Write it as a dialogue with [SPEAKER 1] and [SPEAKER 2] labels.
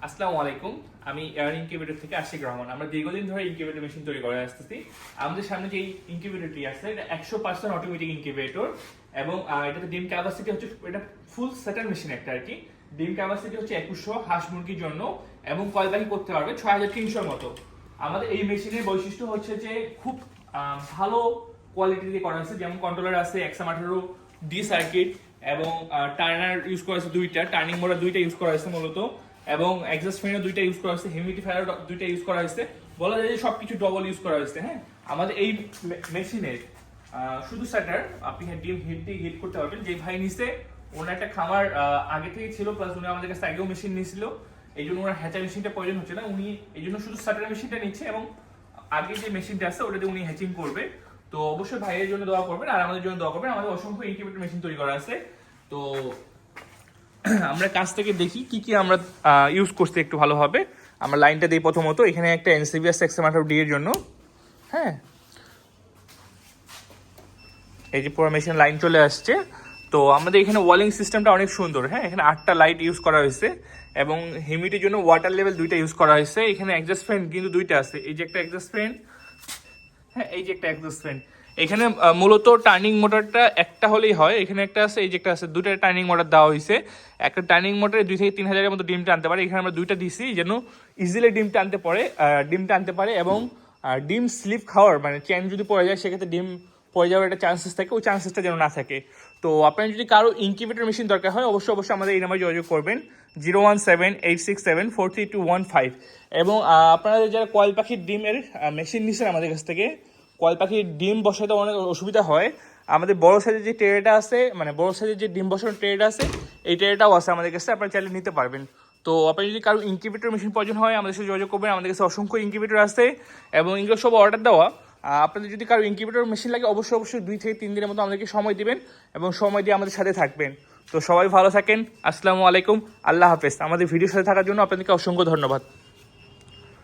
[SPEAKER 1] আসসালামু আলাইকুম। আমি এয়ার ইনকিউবেটর থেকে আশিক রহমান। আমরা দীর্ঘদিন ধরে ইনকিউবেটর মেশিন তৈরি করে আসতেছি। আমাদের সামনে যে ইনকিউবেটরটি আছে এটা 100% অটোমেটিক ইনকিউবেটর এবং এটাতে ডিম ক্যাপাসিটি হচ্ছে, এটা ফুল সেটার মেশিন একটা আর কি। ডিম ক্যাপাসিটি হচ্ছে 2100 হাঁস মুরগির জন্য এবং কয়বাহি করতে পারবে 6300 মতো। আমাদের এই মেশিনের বৈশিষ্ট্য হচ্ছে যে খুব ভালো কোয়ালিটি দিয়ে করা হয়েছে, যেমন কন্ট্রোলার আছে 118 ডি সার্কিট এবং টার্নার ইউজ করা হয়েছে দুইটা, টার্নিং মোটর দুইটা ইউজ করা হয়েছে মূলত, এবং এক্সস্ট ফ্যানও দুইটা ইউজ করা হয়েছে, হিউমিডিফায়ার দুইটা ইউজ করা হয়েছে। বলা যায় যে সবকিছু ডবল ইউজ করা হয়েছে। হ্যাঁ, আমাদের এই মেশিনের শুধু স্টার্টার আপনি ডিম হিট দিয়ে হিট করতে পারবেন। যে ভাই নিচে ওনার একটা খামার আগে থেকে ছিল, প্লাস উনি আমাদের কাছে আগেও মেশিন নিয়েছিল, এই জন্য ওনার হ্যাচার মেশিনটা প্রয়োজন হচ্ছে না। উনি এই জন্য শুধু স্টার্টার মেশিনটা নিচ্ছে এবং আগে যে মেশিনটা আছে ওটাতে উনি হ্যাচিং করবে। তো অবশ্যই ভাইয়ের জন্য দোয়া করবেন আর আমাদের জন্য দোয়া করবেন। আমাদের অসংখ্য ইনকিউবেটর মেশিন তৈরি করা আছে। তো আমরা কাছ থেকে দেখি কি কি আমরা ইউজ করতে একটু ভালো হবে। আমরা লাইনটা দিই প্রথমত। এখানে একটা এনসিবিএস XM18D এর জন্য, হ্যাঁ, এই যে পুরো মেশিন লাইন চলে আসছে। তো আমাদের এখানে ওয়ালিং সিস্টেমটা অনেক সুন্দর। হ্যাঁ, এখানে 8টা লাইট ইউজ করা হয়েছে এবং হিউমিডিটির জন্য ওয়াটার লেভেল দুইটা ইউজ করা হয়েছে। এখানে এক্সস্ট ফ্যান কিন্তু দুইটা আছে, এই যে একটা এক্সস্ট ফ্যান, হ্যাঁ, এই যে একটা এক্সস্ট ফ্যান। এখানে মূলত টার্নিং মোটরটা একটা হলেই হয়, এখানে একটা আছে, এই যে একটা আছে, দুটো টার্নিং মোটর দেওয়া হয়েছে। একটা টার্নিং মোটরে 2 থেকে 3000 মতো ডিম টানতে পারে। এখানে আমরা দুইটা দিছি যেন ইজিলি ডিম টানতে পারে এবং ডিম স্লিপ খাওয়ার মানে চেন যদি পড়ে যায় সেক্ষেত্রে ডিম পড়ে যাওয়ার একটা চান্সেস থাকে, ওই চান্সেসটা যেন না থাকে। তো আপনার যদি কারো ইনকিউবেটর মেশিন দরকার হয় অবশ্যই আমাদের এই নাম্বারে যোগাযোগ করবেন 017867432215। এবং আপনারা যারা কয়েল পাখির ডিমের মেশিন নিচ্ছেন আমাদের কাছ থেকে, কয়েল পাখির ডিম বসাতে অনেক অসুবিধা হয়, আমাদের বড় সাইজের যে ট্রেটা আছে, মানে বড় সাইজের যে ডিম বসানোর ট্রেটা আছে, এই ট্রেটাও আছে আমাদের কাছে, আপনারা চাইলে নিতে পারবেন। তো আপনি যদি কারো ইনকিউবেটর মেশিন প্রয়োজন হয় আমাদের সাথে যোগাযোগ করবেন। আমাদের কাছে অসংখ্য ইনকিউবেটর আছে এবং এগুলো সব অর্ডার দেওয়া। আপনাদের যদি কারো ইনকিউবেটর মেশিন লাগে অবশ্যই 2 থেকে 3 দিনের মতো আমাদেরকে সময় দিবেন এবং সময় দিয়ে আমাদের সাথে থাকবেন। তো সবাই ভালো থাকেন। আসসালামু আলাইকুম, আল্লাহ হাফেজ। আমাদের ভিডিওর সাথে থাকার জন্য আপনাদেরকে অসংখ্য ধন্যবাদ।